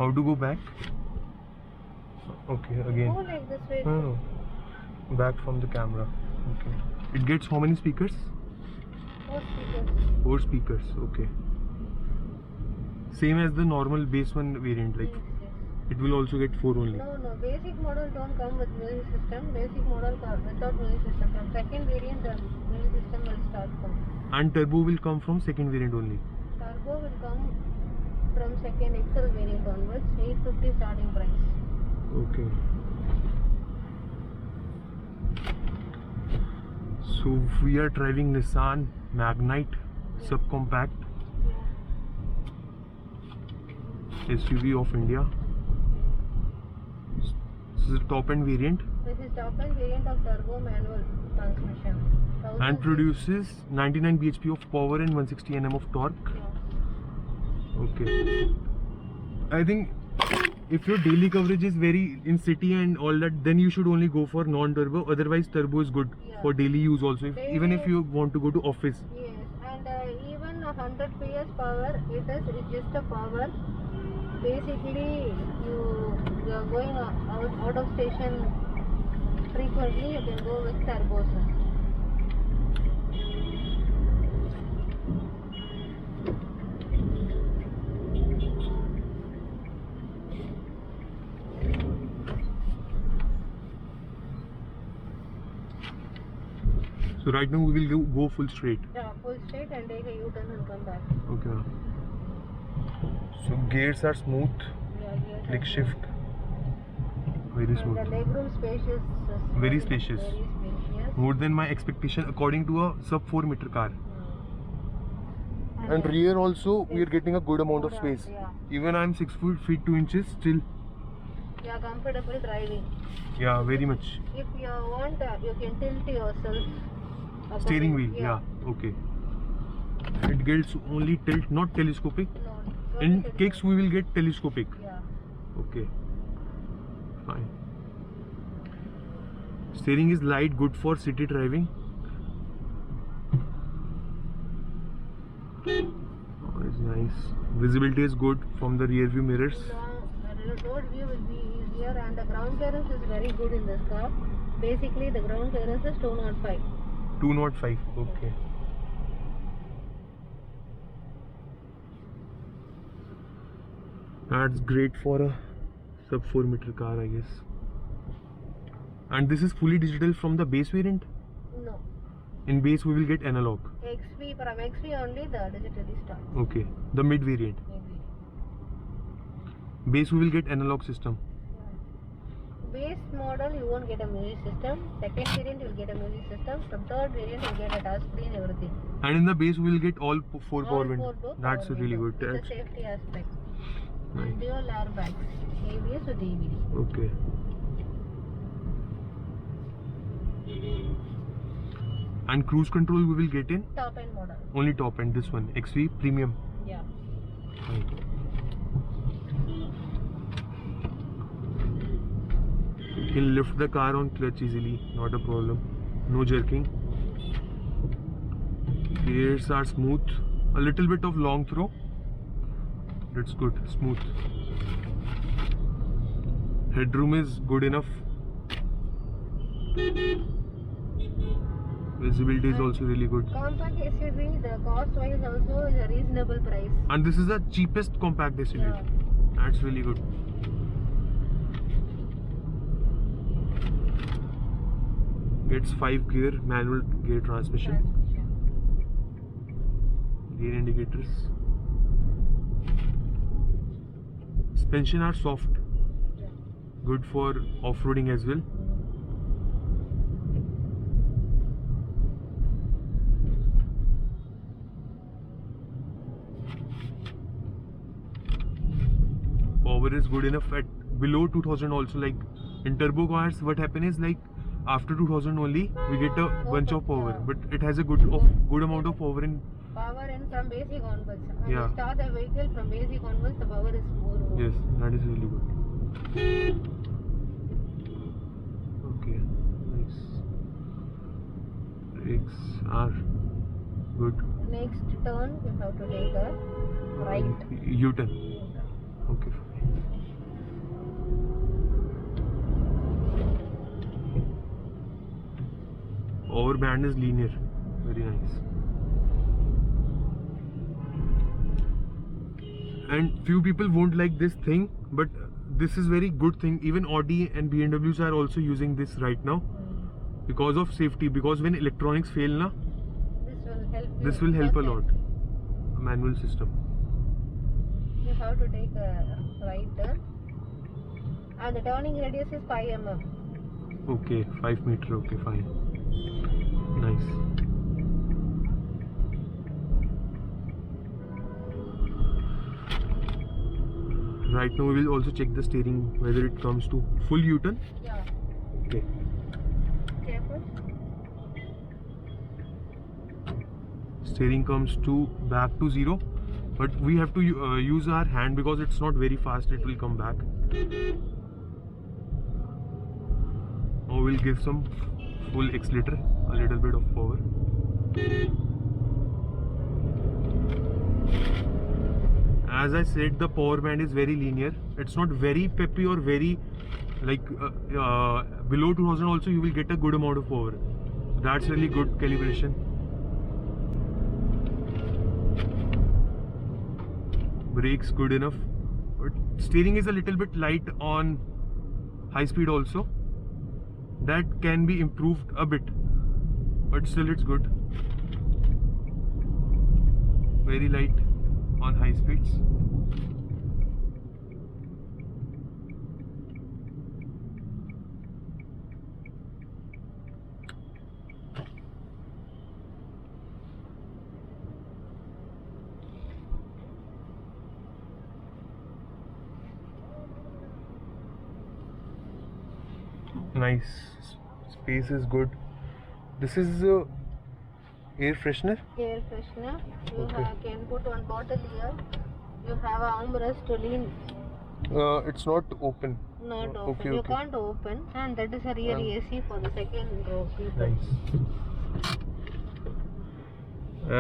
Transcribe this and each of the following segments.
How to go back? Okay, again. Go like this way. No. Back from the camera. Okay. It gets how many speakers? 4 speakers. 4 speakers. Okay. Same as the normal base one variant, like Yes. it will also get 4 only. No. Basic model don't come with music system. Basic model come without music system. From second variant, the music system will start from. And turbo will come from second variant only. Turbo will come from second XL variant onwards. 850 starting price. Okay. So we are driving Nissan Magnite subcompact SUV of India. This is a top end variant This is top end variant of turbo manual transmission. and produces 99 bhp of power and 160 Nm of torque. Okay. I think if your daily coverage is very in city and all that, then you should only go for non-turbo. Otherwise, turbo is good for daily use also. Even if you want to go to office. Yes, and even 100 PS power, it's just a power. Basically, you are going out of station frequently, you can go with turbo. So right now we will go full straight. Yeah, full straight and take a U-turn and come back. Okay. So gears are smooth. Yeah, yes. Click shift. Very And smooth. the legroom spacious. Very spacious. Very spacious. More than my expectation according to a sub 4 meter car. And then rear also we are getting a good amount of good, space. yeah. Even I am 6 feet 2 inches still. Yeah, comfortable driving. Yeah, very much. If you want, you can tilt yourself. Steering wheel, yeah. Okay. It gets only tilt, not telescopic. No, In tilt. kicks we will get telescopic. Yeah. Okay. Fine. Steering is light, good for city driving. Oh, it's nice. Visibility is good from the rear view mirrors. Road view will be easier and the ground clearance is very good in this car. Basically, the ground clearance is 205. 205. Okay. That's great for a sub 4 meter car, I guess. And this is fully digital from the base variant. No. In base we will get analog. XV, from XV only the digitally starts. Okay. The mid variant. Maybe. Base we will get analog system. Base model you won't get a music system. Second variant you will get a music system. From third variant you will get a touch screen, everything. And in the base we will get all 4 power windows. Four That's power really windows. good. It's a safety aspect. Nice. And dual airbags. ABS with DVD. Okay. And cruise control we will get in Top end model. only top end, this one XV Premium. Yeah. Right. You can lift the car on clutch easily, not a problem. No jerking. Gears are smooth. A little bit of long throw. That's good, smooth. Headroom is good enough. Visibility is also really good. Compact SUV, the cost wise also is a reasonable price. And this is the cheapest compact SUV. Yeah. That's really good. Gets 5 gear manual gear transmission. Gear indicators. Suspension are soft. Good for off-roading as well. Power is good enough at below 2000 also. Like in turbo cars what happen is like after 2000 only we get a bunch of power, but it has a good amount of power in. Power in from basic onwards. When Yeah. you start the vehicle from basic onwards, the power is more. Yes, that is really good. Okay, nice. Brakes are good. Next turn, you have to take a right. U-turn. Okay, fine. Power band is linear. Very nice. And few people won't like this thing, but this is very good thing. Even Audi and BMWs are also using this right now because of safety. Because when electronics fail, na, This will help you. this will help a lot. A manual system. You have to take a right turn. And the turning radius is 5 mm. Okay, 5 meter. Okay, fine. Nice. Right now we will also check the steering whether it comes to full U-turn. Yeah. Okay. Careful. Steering comes to back to 0, but we have to use our hand because it's not very fast. It will come back. Now we'll give some full accelerator, a little bit of power. As I said, the power band is very linear. It's not very peppy or very like below 2000 also you will get a good amount of power. That's really good calibration. Brakes good enough, but steering is a little bit light on high speed also. That can be improved a bit, but still it's good. Very light on high speeds. Nice. Space is good. This is air freshener. Air freshener. You Okay. can put one bottle here. You have a armrest to lean. It's not open. Not open. Okay, You okay. can't open, and that is a rear AC for the second row people. Nice.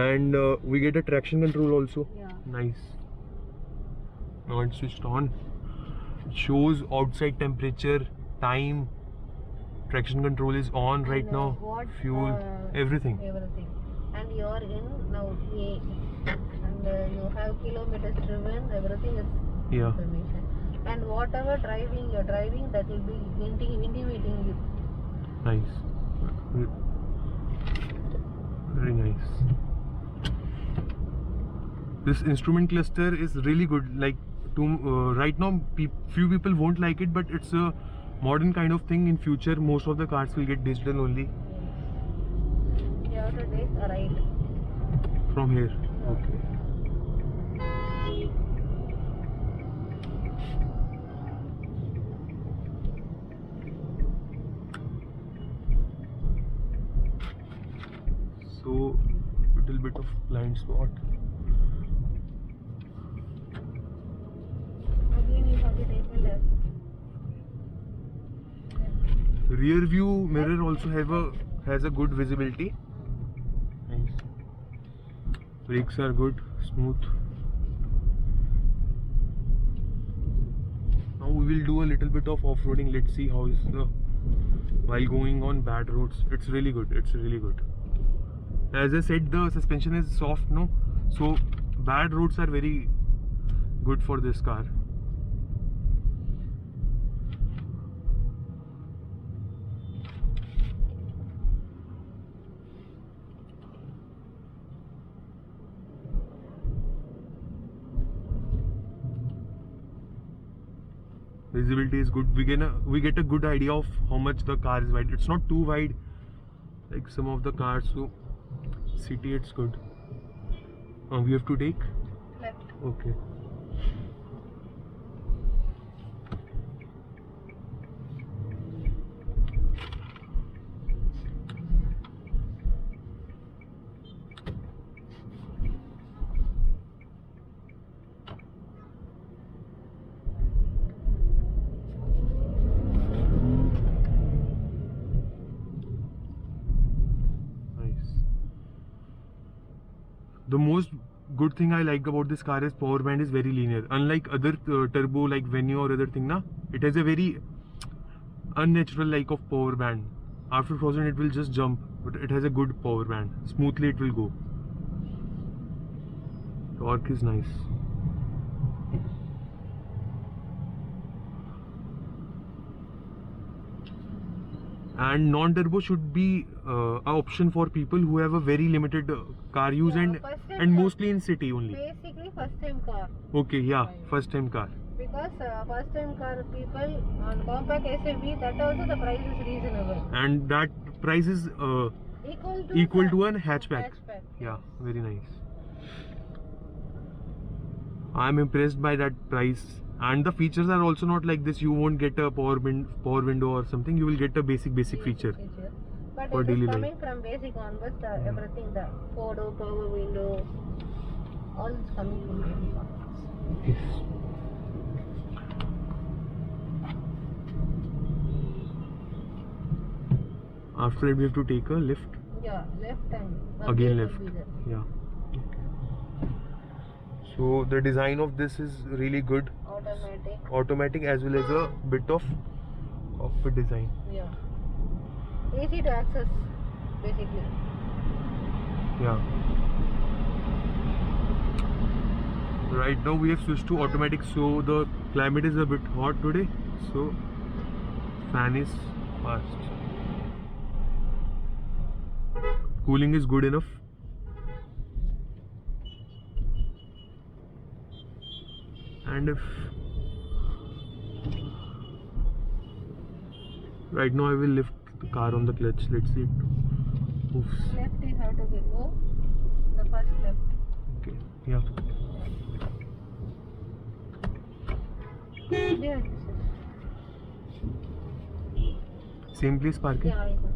And we get a traction control also. Yeah. Nice. Now it's switched on. It shows outside temperature, time. Traction control is on right And, now. what, Fuel, everything. Everything. And you are in now A. And you have kilometers driven. Everything is Yeah. information. And whatever driving you're driving, that will be intimating you. Nice. Very nice. This instrument cluster is really good. Like right now, few people won't like it, but it's a modern kind of thing. In future, most of the cars will get digital only. You have to take a right. From here. Okay. So, little bit of blind spot. Again, you have to take a left. Rear view mirror also has a good visibility. Nice. Brakes are good, smooth. Now we will do a little bit of off-roading. Let's see how is the while going on bad roads. It's really good. It's really good. As I said, the suspension is soft, no? So bad roads are very good for this car. Visibility is good. We get a good idea of how much the car is wide. It's not too wide like some of the cars. So city it's good. We have to take. Left. Okay. The most good thing I like about this car is power band is very linear. Unlike other turbo like Venue or other thing, na, it has a very unnatural like of power band. After 2000 it will just jump, but it has a good power band. Smoothly it will go. Torque is nice. And non-turbo should be an option for people who have a very limited car use Yeah, and first time and car. mostly in city only. Basically, first time car. Okay, yeah, first time car. Because first time car people on compact SUV, that also the price is reasonable. And that price is Equal to the a hatchback. Yeah, very nice. I'm impressed by that price. And the features are also not like this. You won't get a power window or something. You will get a basic feature. But for it daily is life. coming from basic onwards, everything, the photo, power window, all is coming from basic onwards. Yes. After it, we have to take a lift. Yeah, left and Again gate will left. be there. Yeah. So the design of this is really good. Automatic as well as a bit of cockpit design. Yeah. Easy to access, basically. Yeah. Right now we have switched to automatic, so the climate is a bit hot today, so fan is fast. Cooling is good enough. And if right now I will lift the car on the clutch, let's see it moves. Left is how to go. The first left. Okay, yeah. There it is. Same place parking? Yeah, I got it.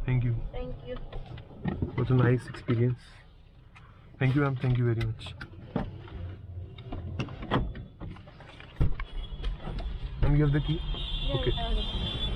Thank you. Thank you. It was a nice experience. Thank you, ma'am. Thank you very much. And you have the key? Yeah, Okay. I have it.